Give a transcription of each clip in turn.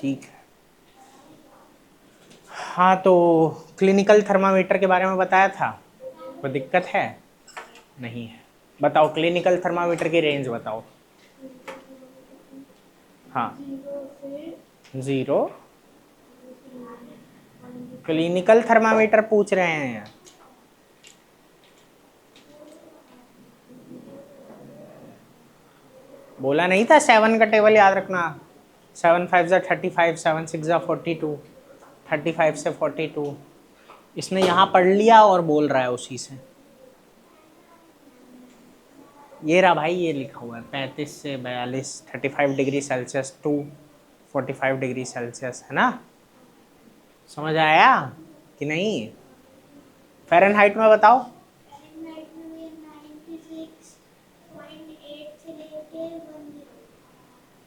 ठीक है। हाँ तो क्लिनिकल थर्मामीटर के बारे में बताया था, कोई दिक्कत है? नहीं है। बताओ क्लिनिकल थर्मामीटर की रेंज बताओ। हाँ 0। क्लिनिकल थर्मामीटर पूछ रहे हैं। बोला नहीं था 7 का टेबल याद रखना। 7 5 जा 35, 7 6 जा 42, 35 से 42। इसने यहाँ पढ़ लिया और बोल रहा है उसी से। ये रहा भाई, ये लिखा हुआ है 35 से 42, 35 degree Celsius to 45 degree Celsius, है ना? समझ आया कि नहीं? फ़ारेनहाइट में बताओ।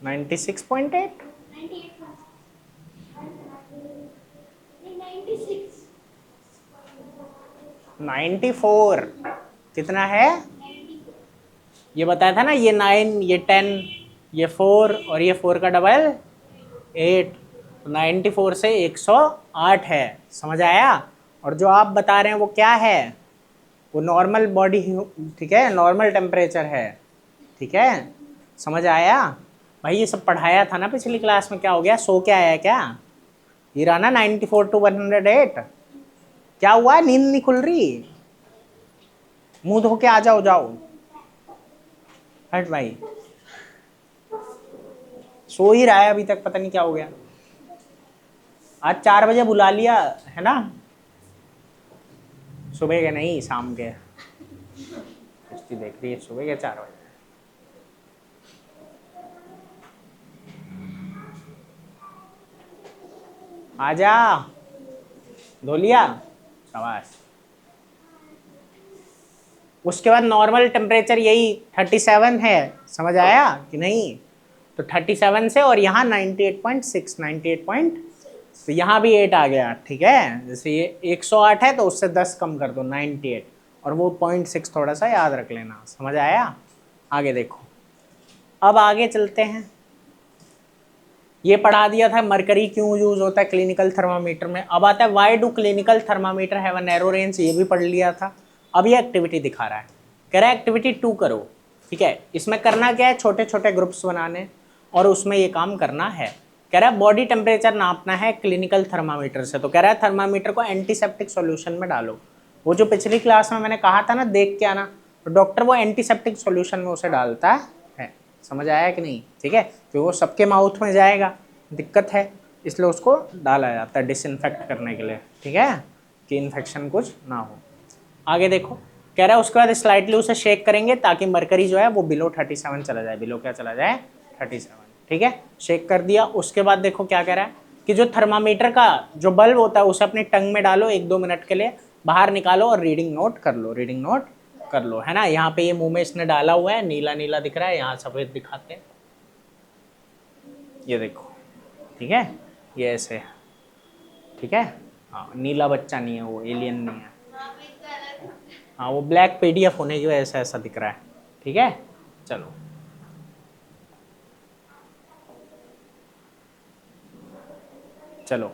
96.8। 94 कितना है? ये बताया था ना, ये 9, ये 10, ये 4 और ये 4 का डबल 8। 94 से 108 है। समझ आया? और जो आप बता रहे हैं वो क्या है? वो नॉर्मल बॉडी, ठीक है, नॉर्मल टेम्परेचर है। ठीक है, समझ आया? भाई ये सब पढ़ाया था ना पिछली क्लास में। क्या हो गया, सो क्या आया क्या? ये रहा ना 94 to 108। क्या हुआ, नींद नहीं खुल रही? मुंह धो के आ जाओ, जाओ हट भाई। सो ही रहा है अभी तक, पता नहीं क्या हो गया। आज 4 बजे बुला लिया है ना, सुबह के नहीं शाम के। कुश्ती देख रही है सुबह के 4 बजे। आजा, धो लिया, शाबाश। उसके बाद नॉर्मल टेम्परेचर यही 37 है। समझ आया कि नहीं? तो 37 से और यहाँ 98.6, 98 तो यहाँ भी 8 आ गया। ठीक है, जैसे ये 108 है तो उससे 10 कम कर दो 98, और वो 0.6 थोड़ा सा याद रख लेना। समझ आया? आगे देखो, अब आगे चलते हैं। ये पढ़ा दिया था मरकरी क्यों यूज होता है क्लिनिकल थर्मामीटर में। अब आता है why do clinical thermometer have a narrow range. ये भी पढ़ लिया था। अब ये एक्टिविटी दिखा रहा है, कह रहा है एक्टिविटी 2 करो। ठीक है, इसमें करना क्या है, छोटे छोटे ग्रुप्स बनाने और उसमें ये काम करना है। कह रहा है बॉडी टेम्परेचर नापना है क्लिनिकल थर्मामीटर से। तो कह रहा है थर्मामीटर को एंटीसेप्टिक सॉल्यूशन में डालो। वो जो पिछली क्लास में मैंने कहा था ना, देख के आना, तो डॉक्टर वो एंटीसेप्टिक सॉल्यूशन में उसे डालता है। समझ आया कि नहीं? ठीक है, तो वो सबके माउथ में जाएगा, दिक्कत है, इसलिए उसको डाला जाता है डिसइंफेक्ट करने के लिए। ठीक है, कि इन्फेक्शन कुछ ना हो। आगे देखो, कह रहा है उसके बाद स्लाइटली उसे शेक करेंगे ताकि मरकरी जो है वो बिलो 37 चला जाए। बिलो क्या चला जाए? 37। ठीक है, शेक कर दिया। उसके बाद देखो क्या कह रहा है कि जो थर्मामीटर का जो बल्ब होता है उसे अपनी टंग में डालो 1-2 मिनट के लिए, बाहर निकालो और रीडिंग नोट कर लो। रीडिंग नोट कर लो, है ना? यहाँ पे ये मुंह में इसने डाला हुआ है, नीला नीला दिख रहा है, यहाँ सफेद दिखाते हैं, ये देखो। ठीक है, ये ऐसे है। ठीक है, हाँ, नीला बच्चा नहीं है, वो एलियन नहीं है। हाँ, वो ब्लैक पीडीएफ होने की वजह से ऐसा दिख रहा है। ठीक है, चलो चलो,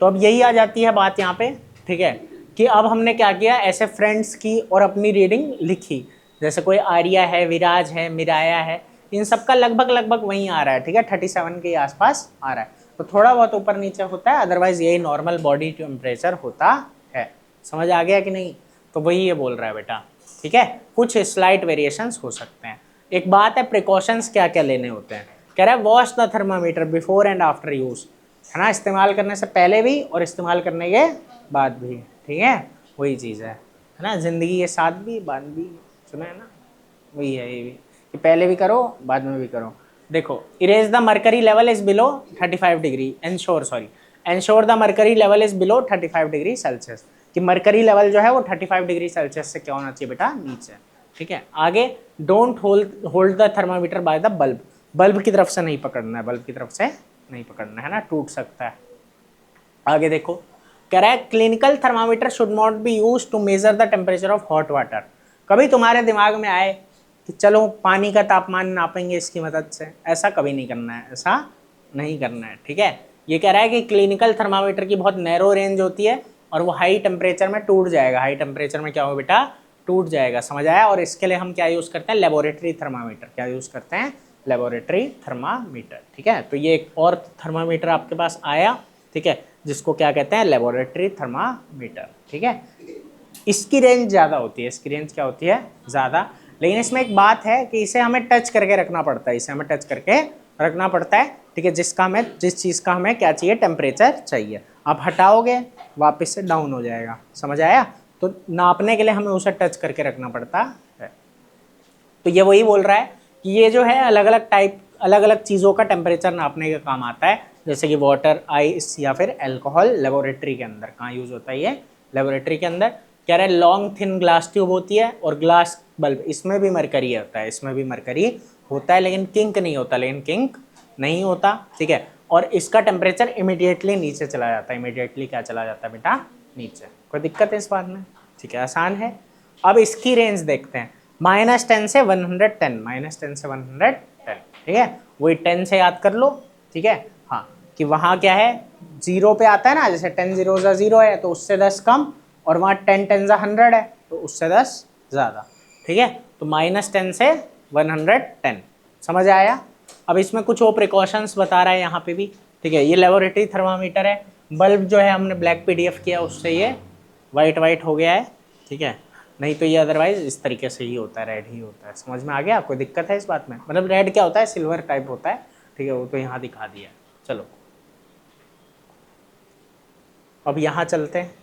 तो अब यही आ जाती है बात यहाँ पे। ठीक है, कि अब हमने क्या किया, ऐसे फ्रेंड्स की और अपनी रीडिंग लिखी। जैसे कोई आर्या है, विराज है, मिराया है, इन सबका लगभग लगभग वहीं आ रहा है। ठीक है, 37 के आसपास आ रहा है। तो थोड़ा बहुत ऊपर नीचे होता है, अदरवाइज यही नॉर्मल बॉडी टेम्परेचर होता है। समझ आ गया कि नहीं? तो वही ये बोल रहा है बेटा। ठीक है, कुछ स्लाइट वेरिएशंस हो सकते हैं। एक बात है, प्रिकॉशंस क्या क्या लेने होते हैं। कह रहा है wash the thermometer before and after use, है ना? इस्तेमाल करने से पहले भी और इस्तेमाल करने के बाद भी। ठीक है, वही चीज़ है ना? ज़िंदगी के साथ भी बाद भी, सुना है ना? वही है ये भी, कि पहले भी करो बाद में भी करो। देखो, erase the mercury level is below 35 degree, ensure the mercury level is below 35 degree Celsius. कि मरकरी लेवल जो है वो 35 डिग्री सेल्सियस से क्या होना चाहिए बेटा? नीचे। ठीक है, आगे don't hold the thermometer by the bulb. Bulb की तरफ से नहीं पकड़ना है, बल्ब की तरफ से नहीं पकड़ना है ना, टूट सकता है। आगे देखो, कह रहा है clinical thermometer should not be use to measure the temperature of hot water. कभी तुम्हारे दिमाग में आए कि चलो पानी का तापमान नापेंगे इसकी मदद से, ऐसा कभी नहीं करना है। ऐसा नहीं करना है, ठीक है। ये कह रहा है कि क्लिनिकल थर्मामीटर की बहुत नैरो रेंज होती है और वो हाई टेम्परेचर में टूट जाएगा। हाई टेम्परेचर में क्या होगा बेटा, टूट जाएगा, समझ आया। और इसके लिए हम क्या यूज़ करते हैं, लेबोरेटरी थर्मामीटर। क्या यूज़ करते हैं, लेबोरेटरी थर्मामीटर, ठीक है। तो ये एक और थर्मामीटर आपके पास आया, ठीक है, जिसको क्या कहते हैं, लेबोरेटरी थर्मामीटर, ठीक है। इसकी रेंज ज़्यादा होती है, इसकी रेंज क्या होती है, ज़्यादा। लेकिन इसमें एक बात है कि इसे हमें टच करके रखना पड़ता है, इसे हमें टच करके रखना पड़ता है, ठीक है, जिस चीज़ का हमें क्या चाहिए, टेम्परेचर चाहिए। आप हटाओगे वापस से डाउन हो जाएगा, समझ आया। तो नापने के लिए हमें उसे टच करके रखना पड़ता है। तो ये वही बोल रहा है कि ये जो है अलग अलग चीज़ों का टेम्परेचर नापने का काम आता है, जैसे कि वाटर, आइस या फिर अल्कोहल। लेबोरेटरी के अंदर कहाँ यूज़ होता है ये, लेबोरेटरी के अंदर। कह रहे हैं लॉन्ग थिन ग्लास ट्यूब होती है और ग्लास बल्ब, इसमें भी मरकरी होता है, इसमें भी मरकरी होता है, लेकिन किंक नहीं होता, ठीक है। और इसका टेम्परेचर इमीडिएटली नीचे चला जाता है, इमीडिएटली क्या चला जाता है बेटा, नीचे। कोई दिक्कत है इस बात में, ठीक है, आसान है। अब इसकी रेंज देखते हैं, -10 से 110, -10 से 110, ठीक है। वही 10 से याद कर लो, ठीक है, हाँ, कि वहाँ क्या है, 0 पे आता है ना, जैसे 10 0 0 है तो उससे 10 कम, और वहाँ 10 10 100 है तो उससे 10 ज़्यादा, ठीक है। तो -10 से 110, समझ आया। अब इसमें कुछ और प्रिकॉशंस बता रहा है यहाँ पे भी, ठीक है। ये लेबोरेटरी थर्मामीटर है। बल्ब जो है हमने ब्लैक PDF किया, उससे ये वाइट हो गया है, ठीक है। नहीं तो ये अदरवाइज इस तरीके से ही होता है, रेड ही होता है। समझ में आ गया, कोई दिक्कत है इस बात में, मतलब रेड क्या होता है, सिल्वर टाइप होता है, ठीक है, वो तो यहाँ दिखा दिया। चलो अब यहाँ चलते हैं।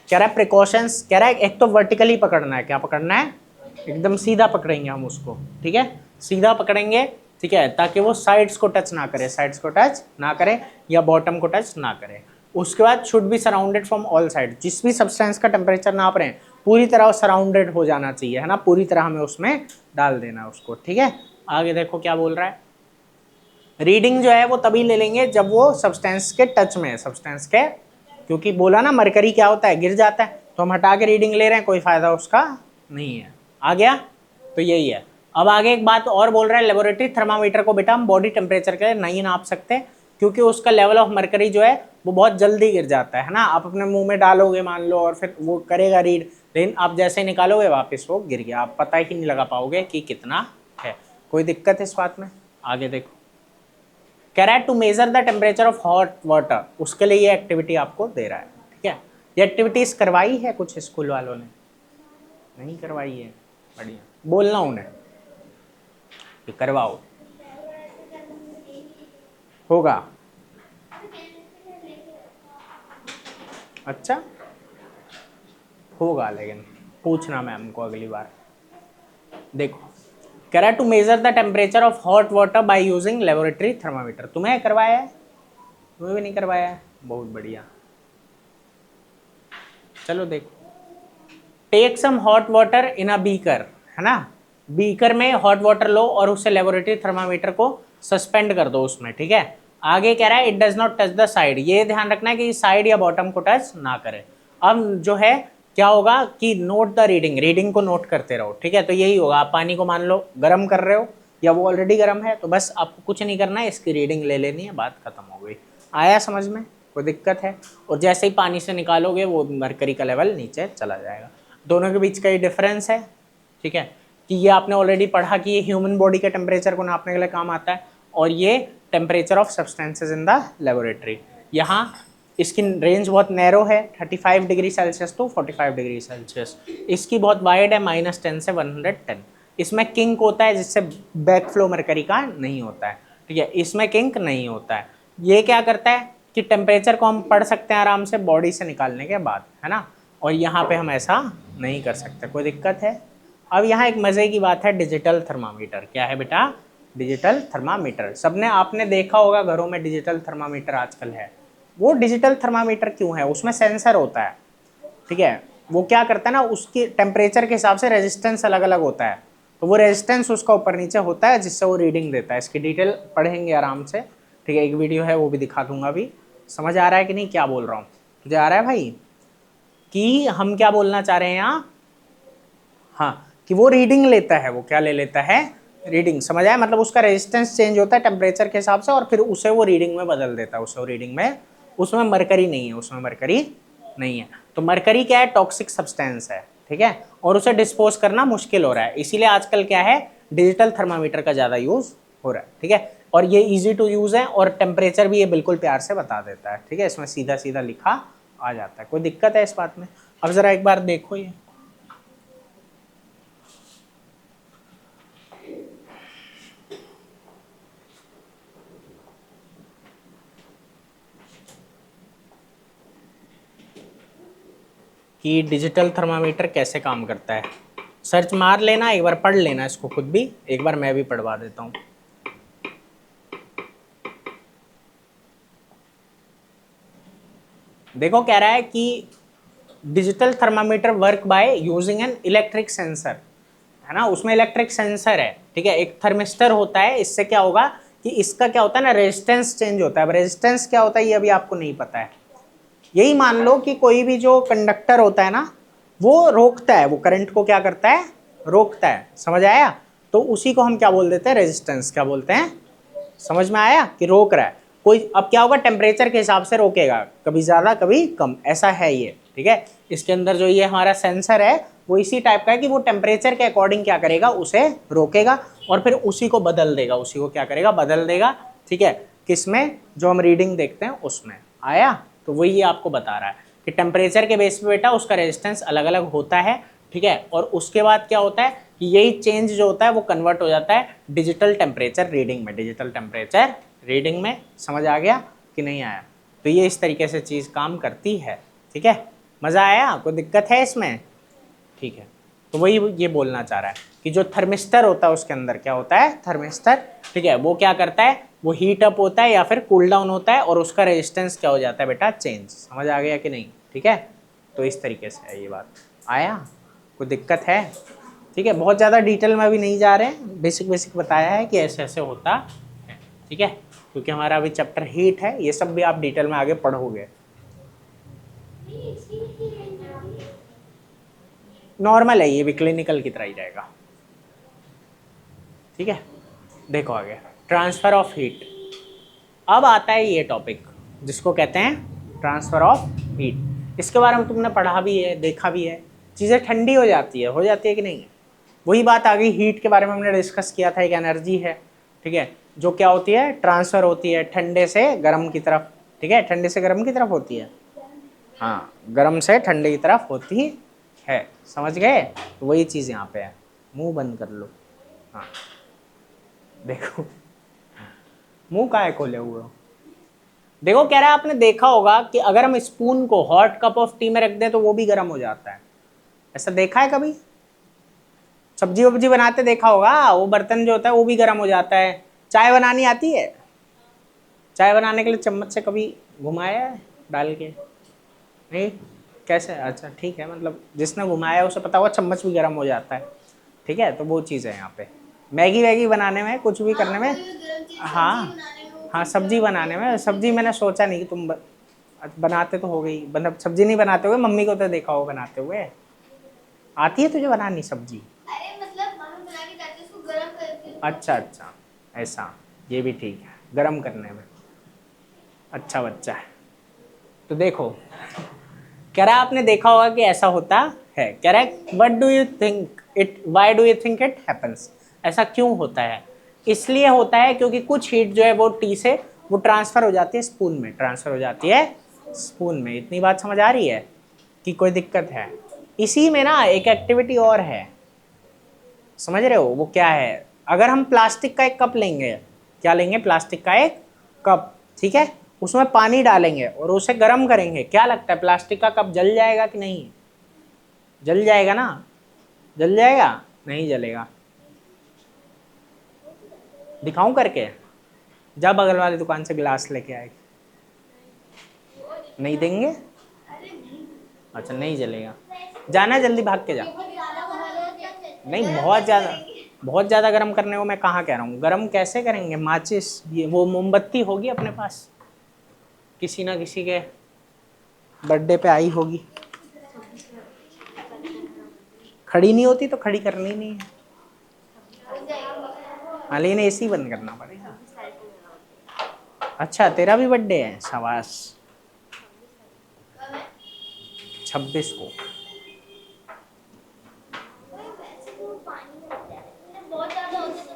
कह रहा है प्रिकॉशंस, कह रहा है एक तो वर्टिकली पकड़ना है, क्या पकड़ना है, एकदम सीधा पकड़ेंगे हम उसको, ठीक है, सीधा पकड़ेंगे, ठीक है, ताकि वो साइड्स को टच ना करे, साइड्स को टच ना करे या बॉटम को टच ना करे। उसके बाद should be surrounded from all side, जिस भी सब्सटेंस का टेम्परेचर नाप रहे हैं पूरी तरह सराउंडेड हो जाना चाहिए, है ना, पूरी तरह हमें उसमें डाल देना उसको, ठीक है। आगे देखो क्या बोल रहा है, रीडिंग जो है वो तभी ले लेंगे जब वो सब्सटेंस के टच में है, सब्सटेंस के, क्योंकि बोला ना मरकरी क्या होता है, गिर जाता है, तो हम हटा के रीडिंग ले रहे हैं, कोई फायदा उसका नहीं है। आ गया, तो यही है। अब आगे एक बात और बोल रहा है, लेबोरेटरी थर्मामीटर को बेटा हम बॉडी टेम्परेचर के लिए नहीं नाप सकते, क्योंकि उसका लेवल ऑफ मरकरी जो है वो बहुत जल्दी गिर जाता है ना। आप अपने मुंह में डालोगे मान लो और फिर वो करेगा रीड, लेकिन आप जैसे निकालोगे वापस वो गिर गया, आप पता ही नहीं लगा पाओगे कि कितना है। कोई दिक्कत है इस बात में। आगे देखो, कह रहा है to measure the temperature of hot water, उसके लिए ये एक्टिविटी आपको दे रहा है, ठीक है। ये एक्टिविटीज करवाई है कुछ स्कूल वालों ने, नहीं करवाई है, बढ़िया, बोलना उन्हें कि करवाओ, होगा। अच्छा होगा, लेकिन पूछना मैम को अगली बार। देखो कह रहा है to measure the temperature of hot water by using laboratory thermometer. तुम्हें करवाया है, तुम्हें भी नहीं करवाया है, बहुत बढ़िया। चलो देखो, take some hot water in a beaker, है ना, बीकर में हॉट वाटर लो और उससे लेबोरेटरी थर्मामीटर को सस्पेंड कर दो उसमें, ठीक है। आगे कह रहा है it does not touch the side, ये ध्यान रखना है कि साइड या बॉटम को टच ना करे। अब जो है क्या होगा कि नोट द रीडिंग, रीडिंग को नोट करते रहो, ठीक है। तो यही होगा, आप पानी को मान लो गर्म कर रहे हो या वो ऑलरेडी गर्म है, तो बस आपको कुछ नहीं करना है, इसकी रीडिंग ले लेनी है, बात खत्म हो गई। आया समझ में, कोई दिक्कत है। और जैसे ही पानी से निकालोगे वो मरकरी का लेवल नीचे चला जाएगा। दोनों के बीच का ये डिफरेंस है, ठीक है, कि ये आपने ऑलरेडी पढ़ा कि ये ह्यूमन बॉडी के टेम्परेचर को नापने के लिए काम आता है, और ये temperature of substances in the laboratory. यहाँ इसकी रेंज बहुत नैरो है, 35 degree Celsius to 45 degree Celsius. इसकी बहुत वाइड है, -10 से 110। इसमें किंक होता है जिससे बैक फ्लो मरकरी का नहीं होता है, ठीक है, इसमें किंक नहीं होता है। ये क्या करता है कि टेम्परेचर को हम पढ़ सकते हैं आराम से बॉडी से निकालने के बाद, है ना, और यहाँ पे हम ऐसा नहीं कर सकते, कोई दिक्कत है। अब यहाँ एक मज़े की बात है, डिजिटल थर्मामीटर। क्या है बेटा, डिजिटल थर्मामीटर। सबने आपने देखा होगा घरों में डिजिटल थर्मामीटर आजकल है। वो डिजिटल थर्मामीटर क्यों है, उसमें सेंसर होता है, ठीक है। वो क्या करता है ना, उसकी टेम्परेचर के हिसाब से रेजिस्टेंस अलग अलग होता है, तो वो रेजिस्टेंस उसका ऊपर नीचे होता है जिससे वो रीडिंग देता है। इसकी डिटेल पढ़ेंगे आराम से, ठीक है, एक वीडियो है वो भी दिखा दूंगा अभी। समझ आ रहा है कि नहीं क्या बोल रहा हूँ, तुझे आ रहा है भाई, कि हम क्या बोलना चाह रहे हैं यहाँ, हाँ, कि वो रीडिंग लेता है, वो क्या ले लेता है, रीडिंग, समझ आया? मतलब उसका रेजिस्टेंस चेंज होता है टेम्परेचर के हिसाब से और फिर उसे वो रीडिंग में बदल देता है, उसे वो रीडिंग में, उसमें मरकरी नहीं है, उसमें मरकरी नहीं है। तो मरकरी क्या है? टॉक्सिक सब्सटेंस है, ठीक है, और उसे डिस्पोज करना मुश्किल हो रहा है, इसीलिए आजकल क्या है, डिजिटल थर्मामीटर का ज़्यादा यूज़ हो रहा है, ठीक है। और ये ईजी टू यूज़ है और टेम्परेचर भी ये बिल्कुल प्यार से बता देता है, ठीक है, इसमें सीधा सीधा लिखा आ जाता है। कोई दिक्कत है इस बात में? अब ज़रा एक बार देखो ये, कि डिजिटल थर्मामीटर कैसे काम करता है। सर्च मार लेना, एक बार पढ़ लेना इसको खुद भी, एक बार मैं भी पढ़वा देता हूँ। देखो कह रहा है कि digital thermometer work by using an electric sensor, है ना, उसमें इलेक्ट्रिक सेंसर है, ठीक है, एक थर्मिस्टर होता है। इससे क्या होगा कि इसका क्या होता है ना, रेजिस्टेंस चेंज होता है। अब रेजिस्टेंस क्या होता है ये अभी आपको नहीं पता है। यही मान लो कि कोई भी जो कंडक्टर होता है ना, वो रोकता है, वो करंट को क्या करता है, रोकता है, समझ आया? तो उसी को हम क्या बोल देते हैं, रेजिस्टेंस। क्या बोलते हैं? समझ में आया कि रोक रहा है कोई। अब क्या होगा, टेम्परेचर के हिसाब से रोकेगा, कभी ज़्यादा कभी कम, ऐसा है ये, ठीक है। इसके अंदर जो ये हमारा सेंसर है वो इसी टाइप का है कि वो टेम्परेचर के अकॉर्डिंग क्या करेगा, उसे रोकेगा और फिर उसी को बदल देगा, उसी को क्या करेगा, बदल देगा, ठीक है। किसमें? जो हम रीडिंग देखते हैं उसमें। आया? तो वही ये आपको बता रहा है कि टेम्परेचर के बेस पे बेटा उसका रेजिस्टेंस अलग अलग होता है, ठीक है। और उसके बाद क्या होता है कि यही चेंज जो होता है वो कन्वर्ट हो जाता है डिजिटल टेम्परेचर रीडिंग में, डिजिटल टेम्परेचर रीडिंग में। समझ आ गया कि नहीं आया? तो ये इस तरीके से चीज़ काम करती है, ठीक है। मज़ा आया? कोई दिक्कत है इसमें? ठीक है। तो वही ये बोलना चाह रहा है कि जो थर्मिस्टर होता है उसके अंदर क्या होता है, थर्मिस्टर, ठीक है, वो क्या करता है, वो हीट अप होता है या फिर कूल डाउन होता है और उसका रेजिस्टेंस क्या हो जाता है बेटा, चेंज। समझ आ गया कि नहीं? ठीक है। तो इस तरीके से है ये बात। आया? कोई दिक्कत है? ठीक है, बहुत ज़्यादा डिटेल में अभी नहीं जा रहे हैं, बेसिक बेसिक बताया है कि ऐसे ऐसे होता है, ठीक है। क्योंकि हमारा अभी चैप्टर हीट है, ये सब भी आप डिटेल में आगे पढ़ोगे। नॉर्मल है ये भी, क्लिनिकल की तरह ही रहेगा, ठीक है। देखो आगे, ट्रांसफ़र ऑफ हीट। अब आता है ये टॉपिक जिसको कहते हैं ट्रांसफ़र ऑफ हीट। इसके बारे में तुमने पढ़ा भी है, देखा भी है, चीज़ें ठंडी हो जाती है कि नहीं? वही बात आ गई, हीट के बारे में हमने डिस्कस किया था, एक एनर्जी है, ठीक है, जो क्या होती है, ट्रांसफ़र होती है ठंडे से गर्म की तरफ, ठीक है, ठंडे से गर्म की तरफ होती है, हाँ, गर्म से ठंडे की तरफ होती है। समझ गए? तो वही चीज़ यहाँ पे है। मुंह बंद कर लो। हाँ देखो, मुंह काहे खोले हुए हो? देखो कह रहा है, आपने देखा होगा कि अगर हम स्पून को हॉट कप ऑफ टी में रख दें तो वो भी गर्म हो जाता है। ऐसा देखा है कभी? सब्जी वब्जी बनाते देखा होगा, वो बर्तन जो होता है वो भी गर्म हो जाता है। चाय बनानी आती है? चाय बनाने के लिए चम्मच से कभी घुमाया है डाल के? नहीं? कैसे? अच्छा ठीक है, मतलब जिसने घुमाया उसे पता होगा चम्मच भी गर्म हो जाता है, ठीक है। तो वो चीज़ है यहाँ पे। मैगी वैगी बनाने में, कुछ भी करने में, हाँ हाँ, सब्जी बनाने में, सब्जी मैंने सोचा नहीं कि तुम बनाते तो हो गई, मतलब सब्जी नहीं बनाते हुए मम्मी को तो देखा हो बनाते हुए। आती है तुझे बनानी सब्जी? अरे मतलब मम्मी बना के जाती है, उसको गरम करती है। अच्छा अच्छा, ऐसा, ये भी ठीक है, गरम करने में। अच्छा बच्चा है। तो देखो कह रहा है, आपने देखा होगा कि ऐसा होता है। कह रहा है what do you think it, why do you think it happens, ऐसा क्यों होता है? इसलिए होता है क्योंकि कुछ हीट जो है वो टी से वो ट्रांसफ़र हो जाती है स्पून में, ट्रांसफ़र हो जाती है स्पून में। इतनी बात समझ आ रही है कि कोई दिक्कत है? इसी में ना एक एक्टिविटी और है, समझ रहे हो? वो क्या है, अगर हम प्लास्टिक का एक कप लेंगे, क्या लेंगे, प्लास्टिक का एक कप, ठीक है, उसमें पानी डालेंगे और उसे गर्म करेंगे, क्या लगता है प्लास्टिक का कप जल जाएगा कि नहीं? जल जाएगा ना? जल जाएगा? नहीं जलेगा। दिखाऊं करके? जा बगल वाली दुकान से गिलास लेके आए। नहीं देंगे? अच्छा नहीं जलेगा, जाना जल्दी, भाग के जा। नहीं बहुत ज़्यादा गर्म करने को मैं कहाँ कह रहा हूँ, गर्म कैसे करेंगे, माचिस, ये वो मोमबत्ती होगी अपने पास, किसी ना किसी के बर्थडे पे आई होगी, खड़ी नहीं होती तो खड़ी करनी नहीं है। अलीन एसी बंद करना पड़ेगा। अच्छा तेरा भी बर्थडे है, शाबाश। 26 को। बहुत ज्यादा होते तो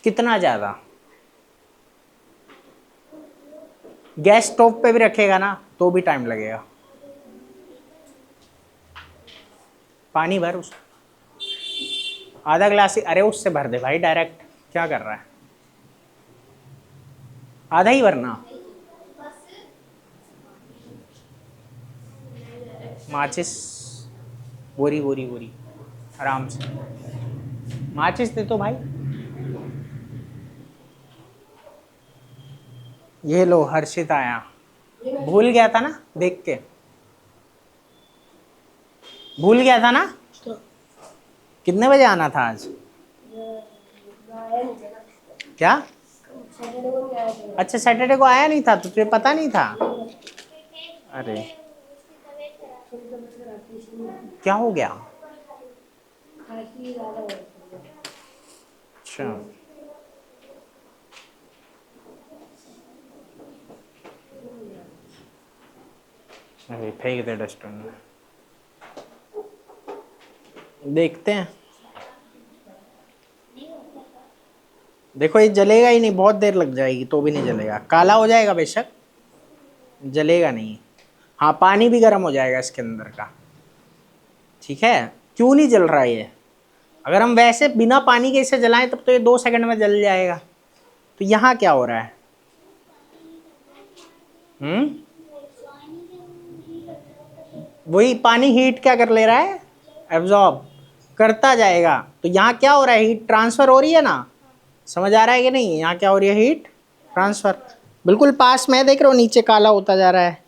कितना ज्यादा? गैस स्टोव पे भी रखेगा ना तो भी टाइम लगेगा। पानी भर उस आधा गिलास ही, अरे उससे भर दे भाई डायरेक्ट, क्या कर रहा है? आधा ही भरना। माचिस, बोरी बोरी बोरी, आराम से। माचिस दे तो भाई। ये लो हर्षित आया, भूल गया था ना देख के, भूल गया था ना। कितने बजे आना था आज? क्या? अच्छा सैटरडे को आया नहीं था तो तुझे पता नहीं था? अरे क्या हो गया? अच्छा अरे फेंक दे डस्टबिन में। देखते हैं। देखो ये जलेगा ही नहीं, बहुत देर लग जाएगी तो भी नहीं जलेगा, काला हो जाएगा बेशक, जलेगा नहीं। हाँ पानी भी गर्म हो जाएगा इसके अंदर का, ठीक है। क्यों नहीं जल रहा है ये? अगर हम वैसे बिना पानी के इसे जलाएं तब तो ये 2 सेकंड में जल जाएगा। तो यहाँ क्या हो रहा है? वही पानी हीट क्या कर ले रहा है? एब्जॉर्ब करता जाएगा। तो यहाँ क्या हो रहा है? हीट ट्रांसफर हो रही है ना। समझ आ रहा है कि नहीं? यहाँ क्या हो रही है? Heat transfer. बिल्कुल पास में देख रहे हो, नीचे काला होता जा रहा है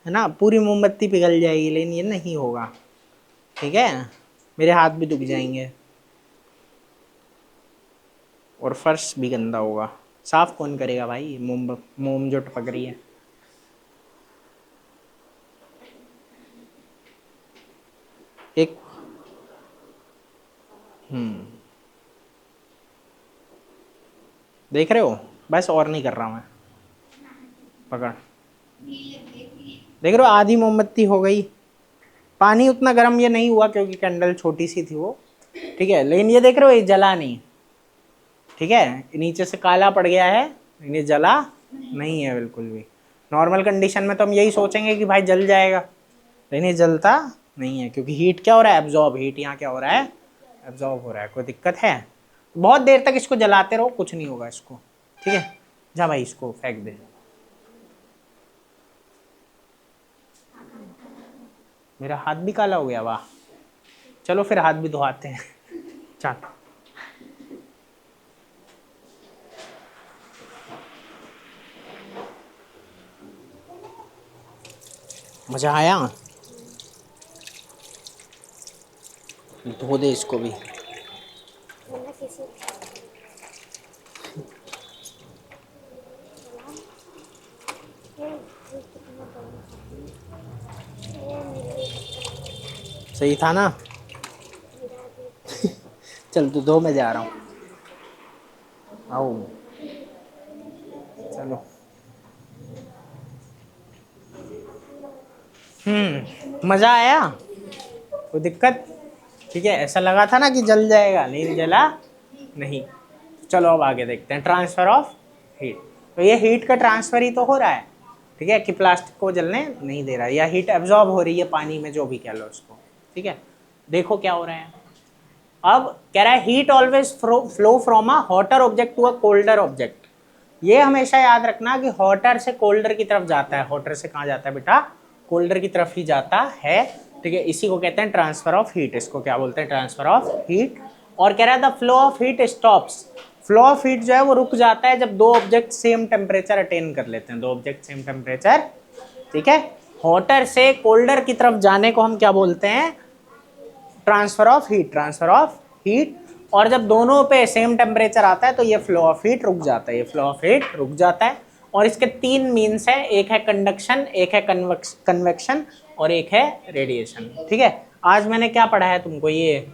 ना। पूरी मोमबत्ती पिघल जाएगी, लेकिन ये नहीं होगा, ठीक है। मेरे हाथ भी दुख जाएंगे और फर्श भी गंदा होगा। साफ कौन करेगा भाई? मोम जो टपक रही है। एक देख रहे हो? बस और नहीं कर रहा मैं, पकड़। देख रहे हो आधी मोमबत्ती हो गई। पानी उतना गर्म ये नहीं हुआ क्योंकि कैंडल छोटी सी थी वो, ठीक है। लेकिन ये देख रहे हो ये जला नहीं, ठीक है। नीचे से काला पड़ गया है, ये जला नहीं है बिल्कुल भी। नॉर्मल कंडीशन में तो हम यही सोचेंगे कि भाई जल जाएगा, लेकिन ये जलता नहीं है क्योंकि हीट क्या हो रहा है? एब्जॉर्ब। हीट यहाँ क्या हो रहा है? एब्जॉर्ब हो रहा है। कोई दिक्कत है? बहुत देर तक इसको जलाते रहो, कुछ नहीं होगा इसको, ठीक है। जा भाई इसको फेंक दे। मेरा हाथ भी काला हो गया, वाह। चलो फिर हाथ भी धोआते हैं। चल मजा आया? धो दे इसको भी। सही था ना? चल तू दो, मैं जा रहा हूँ। आओ चलो। मज़ा आया? कोई दिक्कत? ठीक है। ऐसा लगा था ना कि जल जाएगा, नहीं जला नहीं। चलो अब आगे देखते हैं, ट्रांसफ़र ऑफ हीट। तो ये हीट का ट्रांसफ़र ही तो हो रहा है, ठीक है, कि प्लास्टिक को जलने नहीं दे रहा है, या हीट एब्जॉर्ब हो रही है पानी में, जो भी कह लो उसको, ठीक है। देखो क्या हो रहा है। अब कह रहा है heat always flow from a hotter object to a colder object. ये हमेशा याद रखना कि हॉटर से कोल्डर की तरफ जाता है। हॉटर से कहाँ जाता है बेटा? कोल्डर की तरफ ही जाता है, ठीक है। इसी को कहते हैं ट्रांसफर ऑफ हीट। इसको क्या बोलते हैं? Transfer of heat. और कह रहा है the flow of heat stops. Flow of heat जो है वो रुक जाता है जब दो ऑब्जेक्ट सेम टेम्परेचर अटेन कर लेते हैं। दो ऑब्जेक्ट सेम टेम्परेचर, ठीक है। हॉटर से कोल्डर की तरफ जाने को हम क्या बोलते हैं? Transfer of heat. Transfer of heat. और जब दोनों पे सेम टेम्परेचर आता है तो ये फ्लो ऑफ हीट रुक जाता है। ये फ्लो ऑफ हीट रुक जाता है। और इसके 3 मीन्स है, एक है कंडक्शन, एक है कन्वेक्शन और एक है रेडिएशन, ठीक है। आज मैंने क्या पढ़ा है तुमको? ये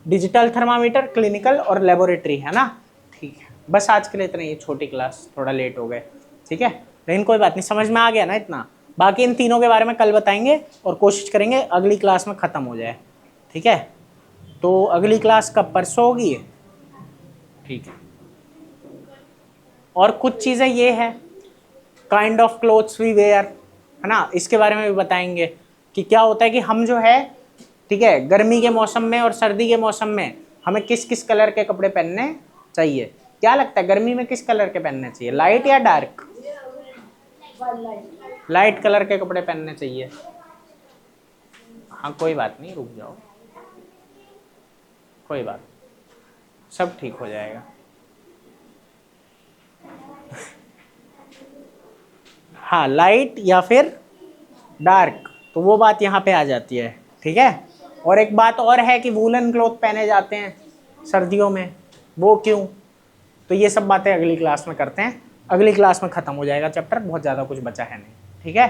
डिजिटल थर्मामीटर, क्लिनिकल और लेबोरेटरी, है ना। ठीक है, बस आज के लिए इतना ही, छोटी क्लास, थोड़ा लेट हो गए, ठीक है, लेकिन कोई बात नहीं, समझ में आ गया ना इतना। बाकी इन तीनों के बारे में कल बताएंगे और कोशिश करेंगे अगली क्लास में ख़त्म हो जाए, ठीक है। तो अगली क्लास कब, परसों होगी, ठीक है। और कुछ चीज़ें ये है, kind of clothes we wear, है ना, इसके बारे में भी बताएंगे कि क्या होता है कि हम जो है, ठीक है, गर्मी के मौसम में और सर्दी के मौसम में हमें किस किस कलर के कपड़े पहनने चाहिए। क्या लगता है गर्मी में किस कलर के पहनने चाहिए, लाइट या डार्क? लाइट कलर के कपड़े पहनने चाहिए। हाँ कोई बात नहीं, रुक जाओ, कोई बात, सब ठीक हो जाएगा। हाँ, लाइट या फिर डार्क, तो वो बात यहाँ पे आ जाती है, ठीक है। और एक बात और है कि वूलन क्लॉथ पहने जाते हैं सर्दियों में, वो क्यों, तो ये सब बातें अगली क्लास में करते हैं। अगली क्लास में ख़त्म हो जाएगा चैप्टर, बहुत ज़्यादा कुछ बचा है नहीं, ठीक है,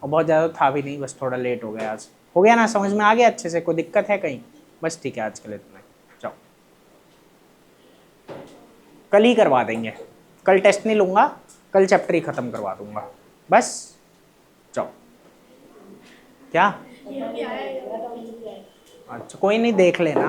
और बहुत ज़्यादा था भी नहीं, बस थोड़ा लेट हो गया आज। हो गया ना, समझ में आ गया अच्छे से, कोई दिक्कत है कहीं? बस ठीक है, आज के लिए इतना ही, जाओ, कल ही करवा देंगे, कल टेस्ट नहीं लूँगा, कल चैप्टर ही ख़त्म करवा दूँगा, बस जाओ। क्या? अच्छा कोई नहीं, देख लेना।